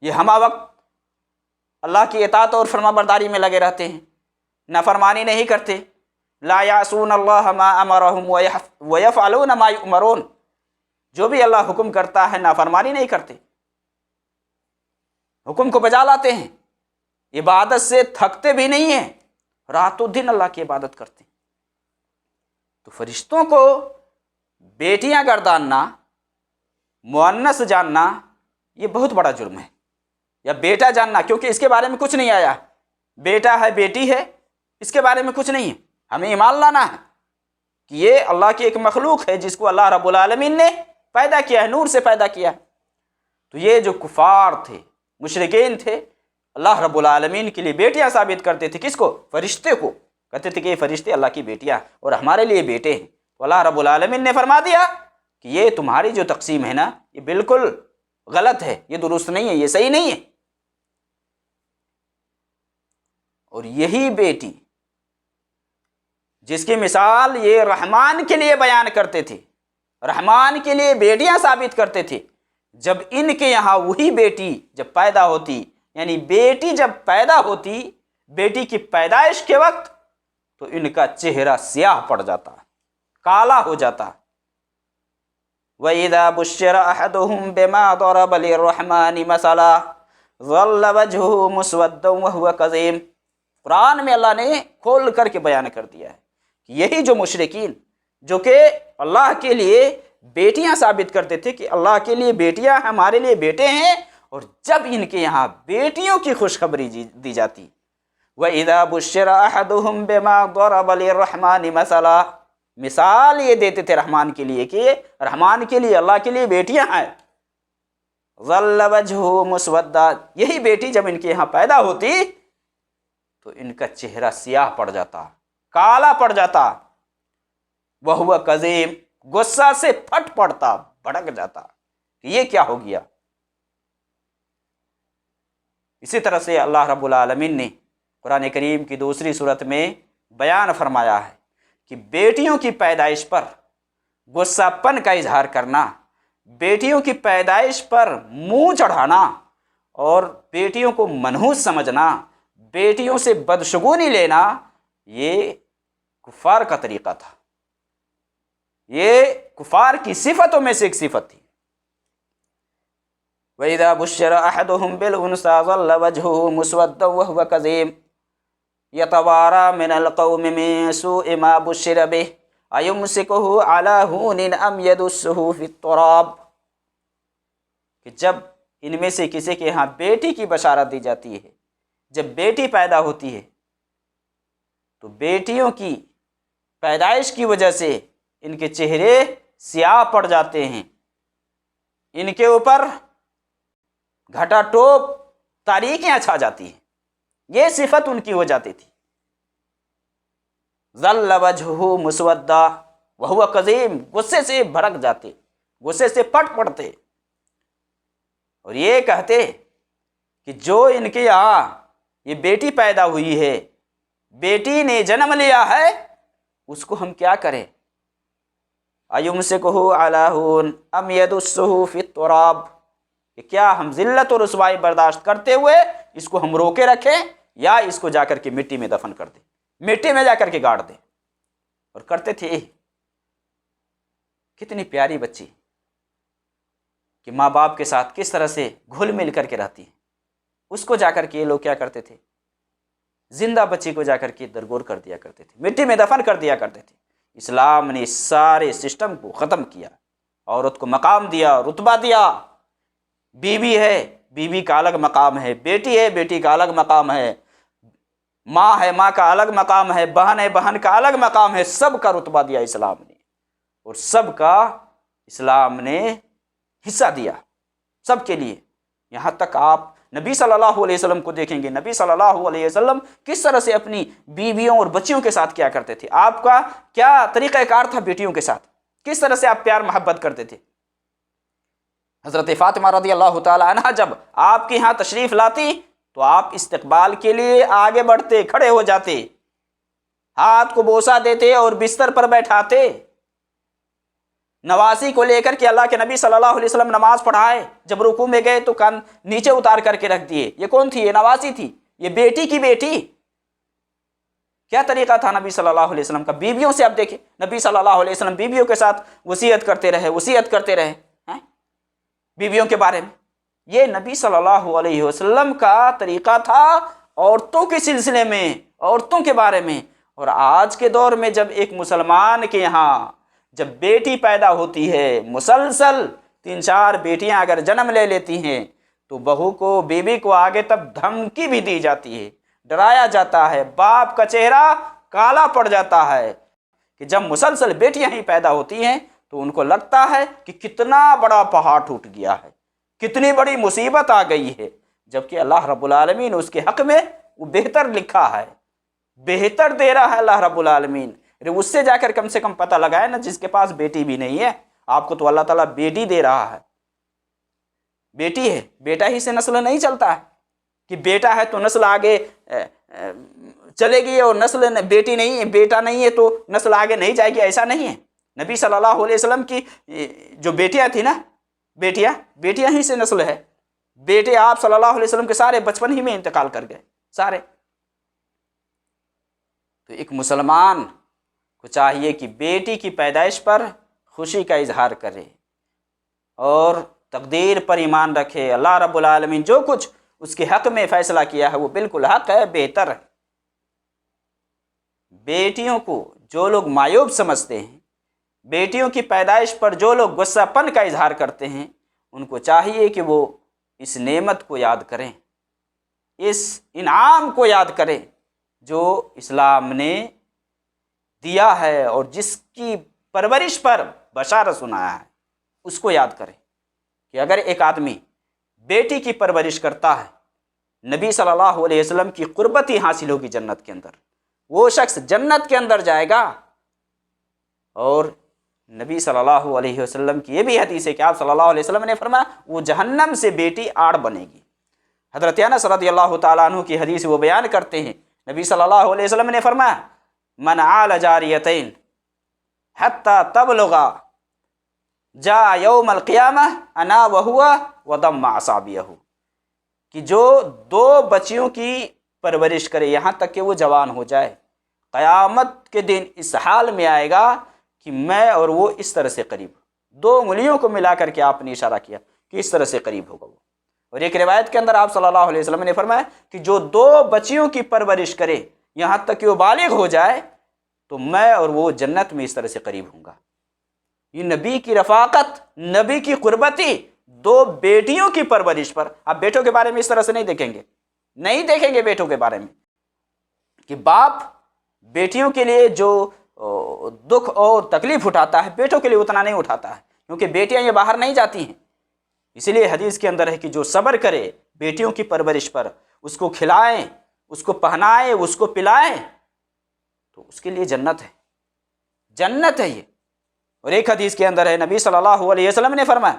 یہ ہمہ وقت اللہ کی اطاعت اور فرما برداری میں لگے رہتے ہیں، نافرمانی نہیں کرتے۔ لا یعصون اللہ ما امرہم ویفعلون ما یؤمرون، جو بھی اللہ حکم کرتا ہے نافرمانی نہیں کرتے، حکم کو بجا لاتے ہیں، عبادت سے تھکتے بھی نہیں ہیں، راتوں دن اللہ کی عبادت کرتے ہیں۔ تو فرشتوں کو بیٹیاں گرداننا، مؤنث جاننا، یہ بہت بڑا جرم ہے، یا بیٹا جاننا، کیونکہ اس کے بارے میں کچھ نہیں آیا، بیٹا ہے بیٹی ہے اس کے بارے میں کچھ نہیں ہے۔ ہمیں ایمان لانا ہے کہ یہ اللہ کی ایک مخلوق ہے جس کو اللہ رب العالمین نے پیدا کیا ہے، نور سے پیدا کیا ہے۔ تو یہ جو کفار تھے، مشرکین تھے، اللہ رب العالمین کے لیے بیٹیاں ثابت کرتے تھے، کس کو؟ فرشتے کو، کہتے تھے کہ یہ فرشتے اللہ کی بیٹیاں اور ہمارے لیے بیٹے ہیں۔ تو اللہ رب العالمین نے فرما دیا کہ یہ تمہاری جو تقسیم ہے نا، یہ بالکل غلط ہے، یہ درست نہیں ہے، یہ صحیح نہیں ہے۔ اور یہی بیٹی جس کی مثال یہ رحمان کے لیے بیان کرتے تھے، رحمان کے لیے بیٹیاں ثابت کرتے تھے، جب ان کے یہاں وہی بیٹی جب پیدا ہوتی، یعنی بیٹی جب پیدا ہوتی، بیٹی کی پیدائش کے وقت، تو ان کا چہرہ سیاہ پڑ جاتا، کالا ہو جاتا۔ وَإِذَا بُشِّرَ أَحَدُهُم بِمَا ضَرَبَ لِلرَّحْمَنِ مَثَلًا ظَلَّ وَجْهُهُ مُسْوَدًّا وَهُوَ كَظِيمٌ، قرآن میں اللہ نے کھول کر کے بیان کر دیا ہے کہ یہی جو مشرکین جو کہ اللہ کے لیے بیٹیاں ثابت کرتے تھے کہ اللہ کے لیے بیٹیاں ہمارے لیے بیٹے ہیں، اور جب ان کے یہاں بیٹیوں کی خوشخبری دی جاتی، وَإِذَا بُشِّرَ أَحَدُهُم بِمَا ضَرَبَ لِلرَّحْمَنِ مَثَلًا، مثال یہ دیتے تھے رحمان کے لیے کہ رحمان کے لیے، اللہ کے لیے بیٹیاں ہیں، ظَلَّ وَجْهُهُ مُسْوَدًّا، یہی بیٹی جب ان کے یہاں پیدا ہوتی تو ان کا چہرہ سیاہ پڑ جاتا، کالا پڑ جاتا، وَهُوَ كَظِيمٌ، غصہ سے پھٹ پڑتا، بھڑک جاتا کہ یہ کیا ہو گیا۔ اسی طرح سے اللہ رب العالمین نے قرآن کریم کی دوسری صورت میں بیان فرمایا ہے کہ بیٹیوں کی پیدائش پر غصہ پن کا اظہار کرنا، بیٹیوں کی پیدائش پر منہ چڑھانا، اور بیٹیوں کو منحوس سمجھنا، بیٹیوں سے بدشگونی لینا، یہ کفار کا طریقہ تھا، یہ کفار کی صفتوں میں سے ایک صفت تھی۔ وَإِذَا بُشِّرَ أَحَدُهُم بِالْأُنثَىٰ ظَلَّ وَجْهُهُ مُسْوَدًّا وَهُوَ كَظِيمٌ يَتَوَارَىٰ مِنَ الْقَوْمِ مِن سُوءِ مَا بُشِّرَ بِهِ أَيُمْسِكُهُ عَلَىٰ هُونٍ أَمْ يَدُسُّهُ فِي التُّرَابِ، کہ جب ان میں سے کسی کے ہاں بیٹی کی بشارت دی جاتی ہے، جب بیٹی پیدا ہوتی ہے، تو بیٹیوں کی پیدائش کی وجہ سے ان کے چہرے سیاہ پڑ جاتے ہیں، ان کے اوپر گھٹا ٹوپ تاریکیاں چھا جاتی ہیں، یہ صفت ان کی ہو جاتی تھی۔ ظل وجہہ مسودا وہو کظیم، غصے سے بھڑک جاتے، غصے سے پٹ پڑتے، اور یہ کہتے کہ جو ان کے یہاں یہ بیٹی پیدا ہوئی ہے، بیٹی نے جنم لیا ہے، اس کو ہم کیا کریں؟ ایمسکہ علی ہون ام یدسہ فی التراب، کہ کیا ہم ذلت و رسوائی برداشت کرتے ہوئے اس کو ہم روکے رکھیں، یا اس کو جا کر کے مٹی میں دفن کر دیں، مٹی میں جا کر کے گاڑ دیں؟ اور کرتے تھے۔ کتنی پیاری بچی کہ ماں باپ کے ساتھ کس طرح سے گھل مل کر کے رہتی ہے، اس کو جا کر کے یہ لوگ کیا کرتے تھے؟ زندہ بچی کو جا کر کے درگور کر دیا کرتے تھے، مٹی میں دفن کر دیا کرتے تھے۔ اسلام نے اس سارے سسٹم کو ختم کیا، عورت کو مقام دیا، رتبہ دیا۔ بیوی ہے، بیوی کا الگ مقام ہے، بیٹی ہے، بیٹی کا الگ مقام ہے، ماں ہے، ماں کا الگ مقام ہے، بہن ہے، بہن کا الگ مقام ہے، سب کا رتبہ دیا اسلام نے، اور سب کا اسلام نے حصہ دیا، سب کے لیے۔ یہاں تک آپ نبی صلی اللہ علیہ وسلم کو دیکھیں گے، نبی صلی اللہ علیہ وسلم کس طرح سے اپنی بیویوں اور بچیوں کے ساتھ کیا کرتے تھے، آپ کا کیا طریقہ کار تھا بیٹیوں کے ساتھ، کس طرح سے آپ پیار محبت کرتے تھے۔ حضرت فاطمہ رضی اللہ تعالی عنہ جب آپ کے ہاں تشریف لاتی تو آپ استقبال کے لیے آگے بڑھتے، کھڑے ہو جاتے، ہاتھ کو بوسہ دیتے اور بستر پر بیٹھاتے۔ نواسی کو لے کر کے اللہ کے نبی صلی اللہ علیہ وسلم نماز پڑھائے، جب رکوع میں گئے تو کان نیچے اتار کر کے رکھ دیے۔ یہ کون تھی؟ یہ نواسی تھی، یہ بیٹی کی بیٹی۔ کیا طریقہ تھا نبی صلی اللہ علیہ وسلم کا؟ بیویوں سے آپ دیکھیں، نبی صلی اللہ علیہ وسلم بیویوں کے ساتھ وصیت کرتے رہے، وصیت کرتے رہے بیویوں کے بارے میں۔ یہ نبی صلی اللہ علیہ وسلم کا طریقہ تھا عورتوں کے سلسلے میں، عورتوں کے بارے میں۔ اور آج کے دور میں جب ایک مسلمان کے یہاں جب بیٹی پیدا ہوتی ہے، مسلسل 3-4 بیٹیاں اگر جنم لے لیتی ہیں، تو بہو کو، بیوی کو آگے تب دھمکی بھی دی جاتی ہے، ڈرایا جاتا ہے، باپ کا چہرہ کالا پڑ جاتا ہے کہ جب مسلسل بیٹیاں ہی پیدا ہوتی ہیں تو ان کو لگتا ہے کہ کتنا بڑا پہاڑ ٹوٹ گیا ہے، کتنی بڑی مصیبت آ گئی ہے، جبکہ اللہ رب العالمین اس کے حق میں وہ بہتر لکھا ہے، بہتر دے رہا ہے اللہ رب العالمین۔ اس سے جا کر کم سے کم پتہ لگائے نا، جس کے پاس بیٹی بھی نہیں ہے، آپ کو تو اللہ تعالیٰ بیٹی دے رہا ہے، بیٹی ہے، بیٹا ہی سے نسل نہیں چلتا ہے کہ بیٹا ہے تو نسل آگے چلے گی، اور نسل بیٹی نہیں ہے، بیٹا نہیں ہے تو نسل آگے نہیں جائے گی، ایسا نہیں ہے۔ نبی صلی اللہ علیہ وسلم کی جو بیٹیاں تھیں نا، بیٹیاں ہی سے نسل ہے۔ بیٹے آپ صلی اللہ علیہ وسلم کے سارے بچپن ہی میں انتقال کر گئے، سارے۔ تو ایک مسلمان کو چاہیے کہ بیٹی کی پیدائش پر خوشی کا اظہار کرے اور تقدیر پر ایمان رکھے۔ اللہ رب العالمین جو کچھ اس کے حق میں فیصلہ کیا ہے وہ بالکل حق ہے، بہتر ہے۔ بیٹیوں کو جو لوگ معیوب سمجھتے ہیں، بیٹیوں کی پیدائش پر جو لوگ غصہ پن کا اظہار کرتے ہیں، ان کو چاہیے کہ وہ اس نعمت کو یاد کریں، اس انعام کو یاد کریں جو اسلام نے دیا ہے اور جس کی پرورش پر بشارت سنایا ہے، اس کو یاد کریں کہ اگر ایک آدمی بیٹی کی پرورش کرتا ہے، نبی صلی اللہ علیہ وسلم کی قربت ہی حاصل ہوگی جنت کے اندر، وہ شخص جنت کے اندر جائے گا۔ اور نبی صلی اللہ علیہ وسلم کی یہ بھی حدیث ہے کہ آپ صلی اللہ علیہ وسلم نے فرمایا وہ جہنم سے بیٹی آڑ بنے گی۔ حضرت انس رضی اللہ تعالیٰ عنہ کی حدیث وہ بیان کرتے ہیں، نبی صلی اللہ علیہ وسلم نے فرمایا من عال جاریتین حتی تبلغا جاء یوم القیامہ انا وہو وضم اصابعہ، کہ جو 2 بچیوں کی پرورش کرے یہاں تک کہ وہ جوان ہو جائے، قیامت کے دن اس حال میں آئے گا کہ میں اور وہ اس طرح سے قریب، 2 انگلیوں کو ملا کر کے آپ نے اشارہ کیا کہ اس طرح سے قریب ہوگا وہ۔ اور ایک روایت کے اندر آپ صلی اللہ علیہ وسلم نے فرمایا کہ جو 2 بچیوں کی پرورش کرے یہاں تک کہ وہ بالغ ہو جائے تو میں اور وہ جنت میں اس طرح سے قریب ہوں گا۔ یہ نبی کی رفاقت، نبی کی قربتی 2 بیٹیوں کی پرورش پر۔ آپ بیٹوں کے بارے میں اس طرح سے نہیں دیکھیں گے بیٹوں کے بارے میں کہ باپ بیٹیوں کے لیے جو دکھ اور تکلیف اٹھاتا ہے بیٹوں کے لیے اتنا نہیں اٹھاتا ہے، کیونکہ بیٹیاں یہ باہر نہیں جاتی ہیں۔ اسی لیے حدیث کے اندر ہے کہ جو صبر کرے بیٹیوں کی پرورش پر، اس کو کھلائیں، اس کو پہنائیں، اس کو پلائیں، تو اس کے لیے جنت ہے، جنت ہے یہ۔ اور ایک حدیث کے اندر ہے نبی صلی اللہ علیہ وسلم نے فرمایا،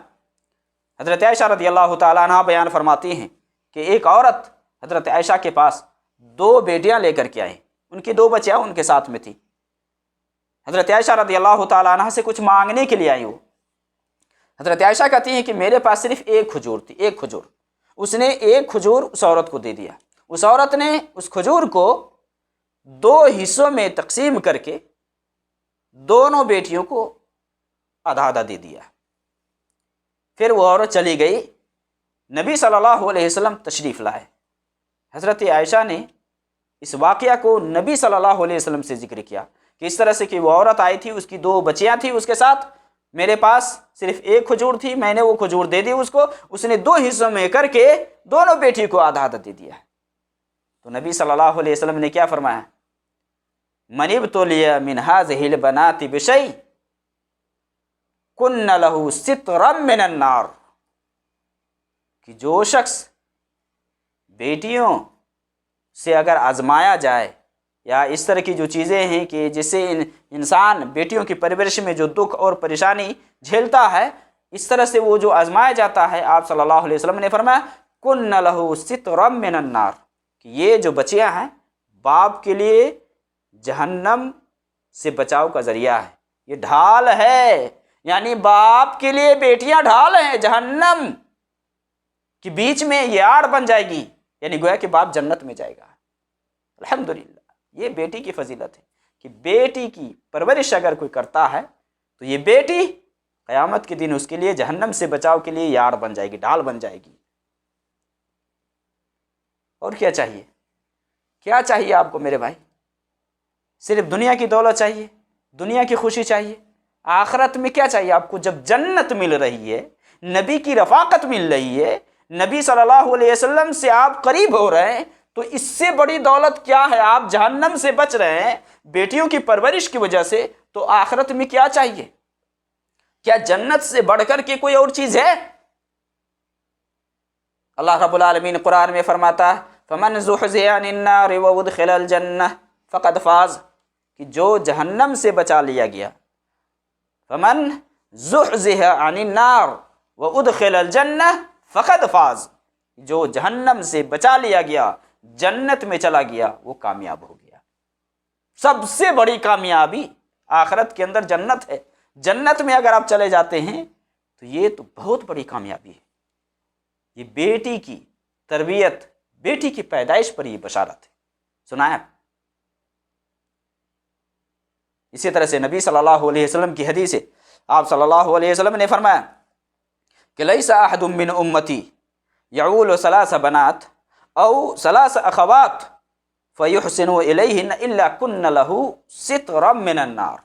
حضرت عائشہ رضی اللہ تعالیٰ عنہ بیان فرماتی ہیں کہ ایک عورت حضرت عائشہ کے پاس 2 بیٹیاں لے کر کے آئی، ان کی 2 بچیاں ان کے ساتھ میں تھی۔ حضرت عائشہ رضی اللہ تعالیٰ عنہ سے کچھ مانگنے کے لیے آئی وہ۔ حضرت عائشہ کہتی ہیں کہ میرے پاس صرف ایک کھجور تھی، ایک کھجور۔ اس نے ایک کھجور اس عورت کو دے دیا۔ اس عورت نے اس کھجور کو 2 حصوں میں تقسیم کر کے دونوں بیٹیوں کو آدھا آدھا دے دیا۔ پھر وہ عورت چلی گئی، نبی صلی اللہ علیہ وسلم تشریف لائے۔ حضرت عائشہ نے اس واقعہ کو نبی صلی اللہ علیہ وسلم سے ذکر کیا کہ اس طرح سے کہ وہ عورت آئی تھی، اس کی 2 بچیاں تھیں اس کے ساتھ، میرے پاس صرف ایک کھجور تھی، میں نے وہ کھجور دے دی اس کو، اس نے 2 حصوں میں کر کے دونوں بیٹی کو آدھا آدھا دے دیا۔ تو نبی صلی اللہ علیہ وسلم نے کیا فرمایا؟ من ابتلی من هذه البنات بشیء کن له سترا من النار، کہ جو شخص بیٹیوں سے اگر آزمایا جائے یا اس طرح کی جو چیزیں ہیں کہ جس سے انسان بیٹیوں کی پرورش میں جو دکھ اور پریشانی جھیلتا ہے، اس طرح سے وہ جو آزمایا جاتا ہے، آپ صلی اللہ علیہ وسلم نے فرمایا کن له سترا من النار، کہ یہ جو بچیاں ہیں باپ کے لیے جہنم سے بچاؤ کا ذریعہ ہے، یہ ڈھال ہے، یعنی باپ کے لیے بیٹیاں ڈھال ہیں جہنم کہ بیچ میں یہ آڑ بن جائے گی، یعنی گویا کہ باپ جنت میں جائے گا۔ الحمدللہ یہ بیٹی کی فضیلت ہے کہ بیٹی کی پرورش اگر کوئی کرتا ہے تو یہ بیٹی قیامت کے دن اس کے لیے جہنم سے بچاؤ کے لیے یار بن جائے گی، ڈھال بن جائے گی۔ اور کیا چاہیے؟ کیا چاہیے آپ کو میرے بھائی؟ صرف دنیا کی دولت چاہیے، دنیا کی خوشی چاہیے؟ آخرت میں کیا چاہیے آپ کو؟ جب جنت مل رہی ہے، نبی کی رفاقت مل رہی ہے، نبی صلی اللہ علیہ وسلم سے آپ قریب ہو رہے ہیں، تو اس سے بڑی دولت کیا ہے؟ آپ جہنم سے بچ رہے ہیں بیٹیوں کی پرورش کی وجہ سے، تو آخرت میں کیا چاہیے؟ کیا جنت سے بڑھ کر کے کوئی اور چیز ہے؟ اللہ رب العالمین قرآن میں فرماتا ہے فَمَنْ زُحْزِحَ عَنِ النَّارِ وَأُدْخِلَ الْجَنَّةَ فَقَدْ فَازَ، کہ جو جہنم سے بچا لیا گیا، فَمَنْ زُحْزِحَ عَنِ النَّارِ وَأُدْخِلَ الْجَنَّةَ فَقَدْ فَازَ، جو جہنم سے بچا لیا گیا، جنت میں چلا گیا، وہ کامیاب ہو گیا۔ سب سے بڑی کامیابی آخرت کے اندر جنت ہے۔ جنت میں اگر آپ چلے جاتے ہیں تو یہ تو بہت بڑی کامیابی ہے۔ یہ بیٹی کی تربیت، بیٹی کی پیدائش پر یہ بشارت ہے۔ سنائیں آپ؟ اسی طرح سے نبی صلی اللہ علیہ وسلم کی حدیث ہے، آپ صلی اللہ علیہ وسلم نے فرمایا کہ لیس احد من امتی یعول 3 بنات او 3 اخوات فیحسن الیہن الا کن له سترا من النار،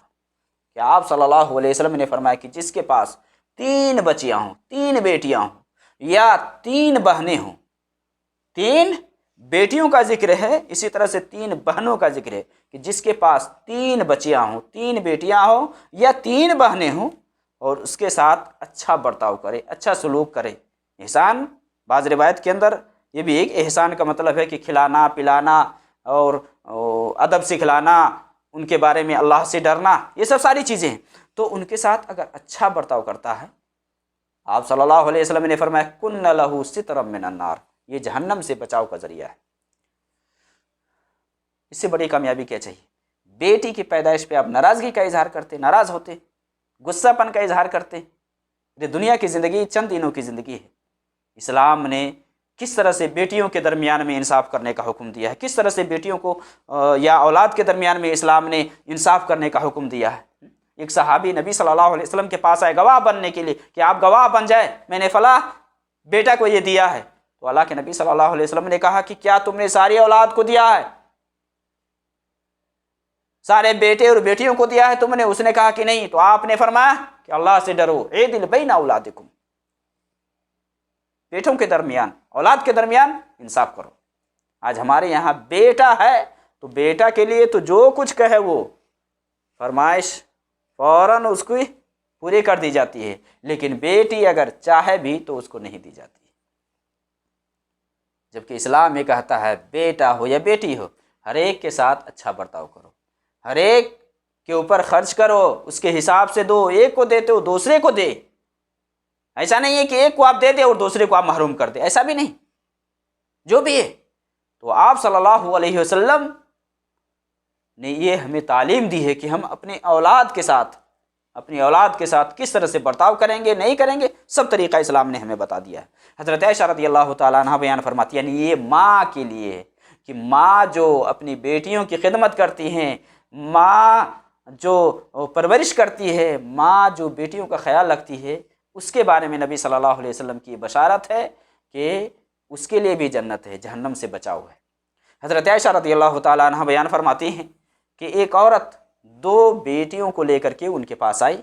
کہ آپ صلی اللہ علیہ وسلم نے فرمایا کہ جس کے پاس 3 بچیاں ہوں، 3 بیٹیاں ہوں یا 3 بہنیں ہوں، 3 بیٹیوں کا ذکر ہے، اسی طرح سے 3 بہنوں کا ذکر ہے، کہ جس کے پاس 3 بچیاں ہوں، 3 بیٹیاں ہوں یا 3 بہنیں ہوں، اور اس کے ساتھ اچھا برتاؤ کرے، اچھا سلوک کرے۔ احسان بعض روایت کے اندر یہ بھی ایک احسان کا مطلب ہے کہ کھلانا پلانا اور ادب سکھلانا، ان کے بارے میں اللہ سے ڈرنا، یہ سب ساری چیزیں ہیں۔ تو ان کے ساتھ اگر اچھا برتاؤ کرتا ہے، آپ صلی اللہ علیہ وسلم نے فرمایا کن لہ سترا من النار، یہ جہنم سے بچاؤ کا ذریعہ ہے۔ اس سے بڑی کامیابی کیا چاہیے؟ بیٹی کی پیدائش پہ آپ ناراضگی کا اظہار کرتے، ناراض ہوتے، غصہ پن کا اظہار کرتے۔ یہ دنیا کی زندگی چند دنوں کی زندگی ہے۔ اسلام نے کس طرح سے بیٹیوں کے درمیان میں انصاف کرنے کا حکم دیا ہے، کس طرح سے بیٹیوں کو یا اولاد کے درمیان میں اسلام نے انصاف کرنے کا حکم دیا ہے۔ ایک صحابی نبی صلی اللہ علیہ وسلم کے پاس آئے گواہ بننے کے لیے کہ آپ گواہ بن جائے، میں نے فلاں بیٹا کو یہ دیا ہے۔ تو اللہ کے نبی صلی اللہ علیہ وسلم نے کہا کہ کیا تم نے ساری اولاد کو دیا ہے؟ سارے بیٹے اور بیٹیوں کو دیا ہے تم نے؟ اس نے کہا کہ نہیں۔ تو آپ نے فرمایا کہ اللہ سے ڈرو، عدل بین اولادکم، بیٹوں کے درمیان، اولاد کے درمیان انصاف کرو۔ آج ہمارے یہاں بیٹا ہے تو بیٹا کے لیے تو جو کچھ کہے وہ فرمائش فوراً اس کو پوری کر دی جاتی ہے، لیکن بیٹی اگر چاہے بھی تو اس کو نہیں دی جاتی، جبکہ اسلام یہ کہتا ہے بیٹا ہو یا بیٹی ہو، ہر ایک کے ساتھ اچھا برتاؤ کرو، ہر ایک کے اوپر خرچ کرو، اس کے حساب سے دو، ایک کو دیتے ہو دوسرے کو دے۔ ایسا نہیں ہے کہ ایک کو آپ دے دیں اور دوسرے کو آپ محروم کر دیں، ایسا بھی نہیں۔ جو بھی ہے۔ تو آپ صلی اللہ علیہ وسلم نے یہ ہمیں تعلیم دی ہے کہ ہم اپنی اولاد کے ساتھ کس طرح سے برتاؤ کریں گے، نہیں کریں گے، سب طریقہ اسلام نے ہمیں بتا دیا ہے۔ حضرت عائشہ رضی اللہ تعالیٰ عنہ بیان فرماتی ہیں، یعنی یہ ماں کے لیے ہے کہ ماں جو اپنی بیٹیوں کی خدمت کرتی ہیں، ماں جو پرورش کرتی ہے، ماں جو بیٹیوں کا خیال رکھتی ہے، اس کے بارے میں نبی صلی اللہ علیہ وسلم کی بشارت ہے کہ اس کے لیے بھی جنت ہے، جہنم سے بچاؤ ہے۔ حضرت عائشہ رضی اللہ تعالیٰ عنہ بیان فرماتی ہیں کہ ایک عورت 2 بیٹیوں کو لے کر کے ان کے پاس آئی،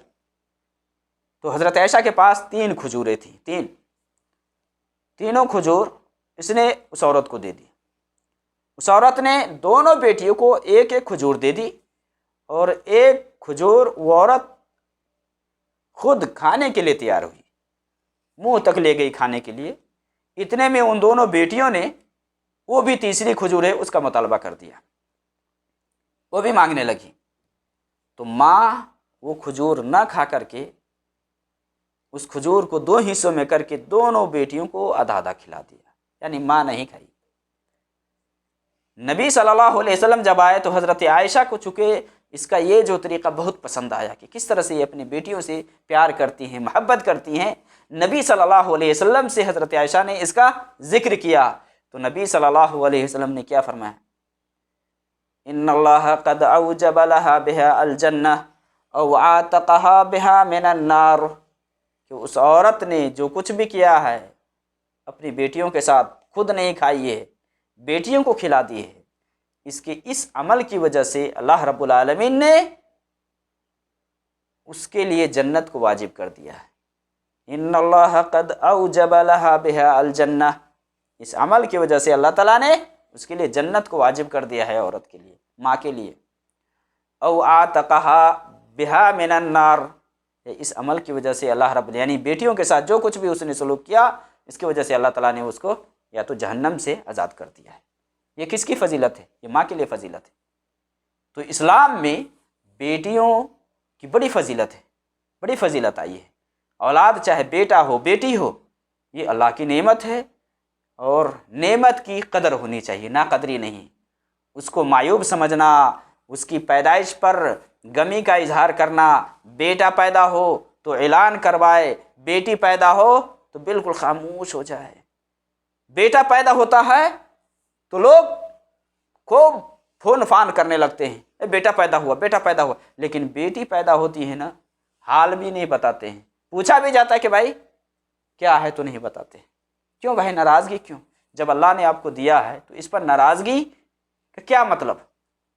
تو حضرت عائشہ کے پاس 3 کھجوریں تھیں، تینوں کھجور اس نے اس عورت کو دے دی۔ اس عورت نے دونوں بیٹیوں کو ایک ایک کھجور دے دی، اور ایک کھجور وہ عورت خود کھانے کے لیے تیار ہوئی، منہ تک لے گئی کھانے کے لیے۔ اتنے میں ان دونوں بیٹیوں نے وہ بھی تیسری کھجور ہے اس کا مطالبہ کر دیا، وہ بھی مانگنے لگی۔ تو ماں وہ کھجور نہ کھا کر کے اس کھجور کو 2 حصوں میں کر کے دونوں بیٹیوں کو آدھا آدھا کھلا دیا، یعنی ماں نہیں کھائی۔ نبی صلی اللہ علیہ وسلم جب آئے تو حضرت عائشہ کو چونکہ اس کا یہ جو طریقہ بہت پسند آیا کہ کس طرح سے یہ اپنی بیٹیوں سے پیار کرتی ہیں، محبت کرتی ہیں، نبی صلی اللہ علیہ وسلم سے حضرت عائشہ نے اس کا ذکر کیا تو نبی صلی اللہ علیہ وسلم نے کیا فرمایا؟ ان اللہ قد اوجب لها بها الجنہ او عاتقها بها من النار، کہ اس عورت نے جو کچھ بھی کیا ہے اپنی بیٹیوں کے ساتھ، خود نہیں کھائی ہے، بیٹیوں کو کھلا دی ہے، اس عمل کی وجہ سے اللہ رب العالمین نے اس کے لیے جنت کو واجب کر دیا ہے۔ ان اللہ قد اوجب لها بها الجنہ، اس عمل کی وجہ سے اللہ تعالیٰ نے اس کے لیے جنت کو واجب کر دیا ہے عورت کے لیے، ماں کے لیے۔ او عاتقها بها من النار، اس عمل کی وجہ سے اللہ رب، یعنی بیٹیوں کے ساتھ جو کچھ بھی اس نے سلوک کیا اس کی وجہ سے اللہ تعالیٰ نے اس کو یا تو جہنم سے آزاد کر دیا ہے۔ یہ کس کی فضیلت ہے؟ یہ ماں کے لیے فضیلت ہے۔ تو اسلام میں بیٹیوں کی بڑی فضیلت ہے، بڑی فضیلت آئی ہے۔ اولاد چاہے بیٹا ہو بیٹی ہو، یہ اللہ کی نعمت ہے، اور نعمت کی قدر ہونی چاہیے، نا قدری نہیں۔ اس کو معیوب سمجھنا، اس کی پیدائش پر غمی کا اظہار کرنا، بیٹا پیدا ہو تو اعلان کروائے، بیٹی پیدا ہو تو بالکل خاموش ہو جائے۔ بیٹا پیدا ہوتا ہے تو لوگ خوب فون فان کرنے لگتے ہیں، اے بیٹا پیدا ہوا، بیٹا پیدا ہوا، لیکن بیٹی پیدا ہوتی ہے نا، حال بھی نہیں بتاتے ہیں۔ پوچھا بھی جاتا ہے کہ بھائی کیا ہے تو نہیں بتاتے۔ کیوں بھائی؟ ناراضگی کیوں؟ جب اللہ نے آپ کو دیا ہے تو اس پر ناراضگی کا کیا مطلب؟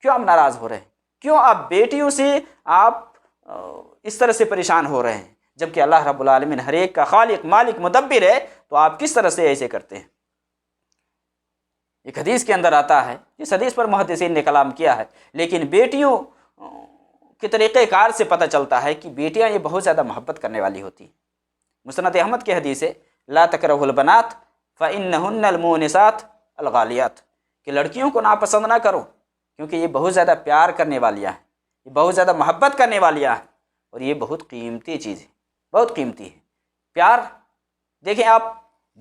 کیوں آپ ناراض ہو رہے ہیں؟ کیوں آپ بیٹیوں سے آپ اس طرح سے پریشان ہو رہے ہیں؟ جبکہ اللہ رب العالمین ہر ایک کا خالق، مالک، مدبر ہے، تو آپ کس طرح سے ایسے کرتے ہیں؟ ایک حدیث کے اندر آتا ہے، اس حدیث پر محدثین نے کلام کیا ہے، لیکن بیٹیوں کے طریقہ کار سے پتہ چلتا ہے کہ بیٹیاں یہ بہت زیادہ محبت کرنے والی ہوتی ہیں۔ مسند احمد کی حدیث ہے، لا تکرہوا البنات فإنہن المونسات الغالیات، کہ لڑکیوں کو ناپسند نہ کرو کیونکہ یہ بہت زیادہ پیار کرنے والیاں ہیں، یہ بہت زیادہ محبت کرنے والیاں ہیں، اور یہ بہت قیمتی چیز ہے، بہت قیمتی ہے پیار۔ دیکھیں آپ،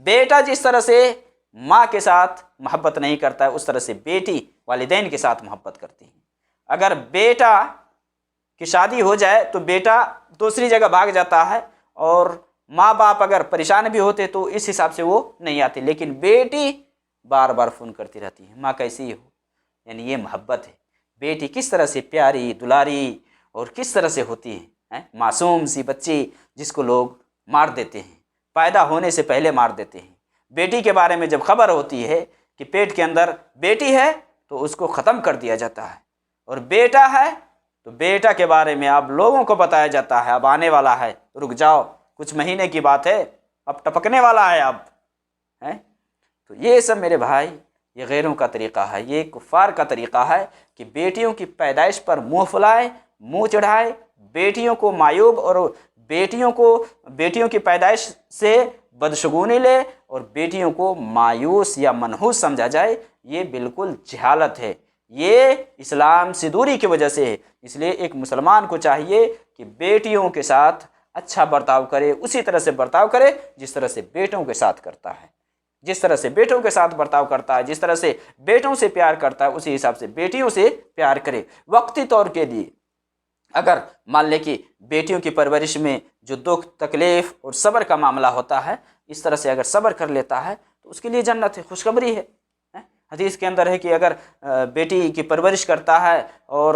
بیٹا جس طرح سے ماں کے ساتھ محبت نہیں کرتا ہے اس طرح سے بیٹی والدین کے ساتھ محبت کرتی ہے۔ اگر بیٹا کی شادی ہو جائے تو بیٹا دوسری جگہ بھاگ جاتا ہے، اور ماں باپ اگر پریشان بھی ہوتے تو اس حساب سے وہ نہیں آتے، لیکن بیٹی بار بار فون کرتی رہتی ہے، ماں کیسی ہو؟ یعنی یہ محبت ہے۔ بیٹی کس طرح سے پیاری دلاری اور کس طرح سے ہوتی ہے، معصوم سی بچی جس کو لوگ مار دیتے ہیں، پیدا ہونے سے پہلے مار دیتے ہیں۔ بیٹی کے بارے میں جب خبر ہوتی ہے کہ پیٹ کے اندر بیٹی ہے تو اس کو ختم کر دیا جاتا ہے، اور بیٹا ہے تو بیٹا کے بارے میں اب لوگوں کو بتایا جاتا ہے، اب آنے والا ہے، رک جاؤ، کچھ مہینے کی بات ہے، اب ٹپکنے والا ہے اب ہے۔ تو یہ سب میرے بھائی، یہ غیروں کا طریقہ ہے، یہ کفار کا طریقہ ہے کہ بیٹیوں کی پیدائش پر منہ پھلائے، منہ چڑھائے، بیٹیوں کو معیوب اور بیٹیوں کی پیدائش سے بدشگونی لے اور بیٹیوں کو مایوس یا منحوس سمجھا جائے۔ یہ بالکل جہالت ہے، یہ اسلام سے دوری کی وجہ سے ہے۔ اس لیے ایک مسلمان کو چاہیے کہ بیٹیوں کے ساتھ اچھا برتاؤ کرے، اسی طرح سے برتاؤ کرے جس طرح سے بیٹوں کے ساتھ کرتا ہے۔ جس طرح سے بیٹوں کے ساتھ برتاؤ کرتا ہے، جس طرح سے بیٹوں سے پیار کرتا ہے، اسی حساب سے بیٹیوں سے پیار کرے۔ وقتی طور کے لیے اگر مان لے کہ بیٹیوں کی پرورش میں جو دکھ تکلیف اور صبر کا معاملہ ہوتا ہے، اس طرح سے اگر صبر کر لیتا ہے تو اس کے لیے جنت ہے، خوشخبری ہے۔ حدیث کے اندر ہے کہ اگر بیٹی کی پرورش کرتا ہے اور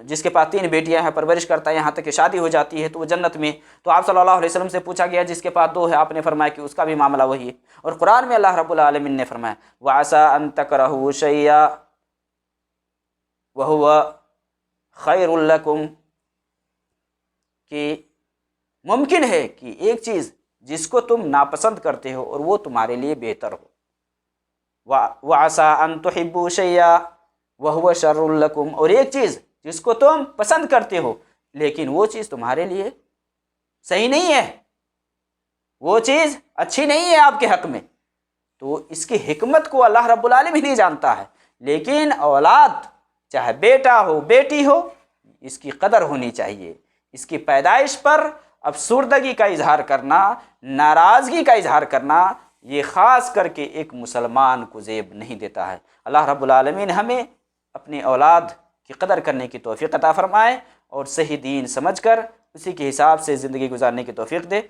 جس کے پاس 3 بیٹیاں ہیں پرورش کرتا ہے یہاں تک کہ شادی ہو جاتی ہے تو وہ جنت میں۔ تو آپ صلی اللہ علیہ وسلم سے پوچھا گیا جس کے پاس 2 ہے، آپ نے فرمایا کہ اس کا بھی معاملہ وہی ہے۔ اور قرآن میں اللہ رب العالمین نے فرمایا وَعَسَىٰ أَن تَكْرَهُوا شَيْئًا وَهُوَ خَيْرٌ لَكُمْ، کہ ممکن ہے کہ ایک چیز جس کو تم ناپسند کرتے ہو اور وہ تمہارے لیے بہتر ہو۔ وَعَسَىٰ أَن تُحِبُّوا شَيْئًا وَهُوَ شَرٌّ لَكُمْ، اور ایک چیز جس کو تم پسند کرتے ہو لیکن وہ چیز تمہارے لیے صحیح نہیں ہے، وہ چیز اچھی نہیں ہے آپ کے حق میں۔ تو اس کی حکمت کو اللہ رب العالمین ہی جانتا ہے، لیکن اولاد چاہے بیٹا ہو بیٹی ہو اس کی قدر ہونی چاہیے۔ اس کی پیدائش پر افسردگی کا اظہار کرنا، ناراضگی کا اظہار کرنا، یہ خاص کر کے ایک مسلمان کو زیب نہیں دیتا ہے۔ اللہ رب العالمین ہمیں اپنی اولاد کی قدر کرنے کی توفیق عطا فرمائے اور صحیح دین سمجھ کر اسی کے حساب سے زندگی گزارنے کی توفیق دے۔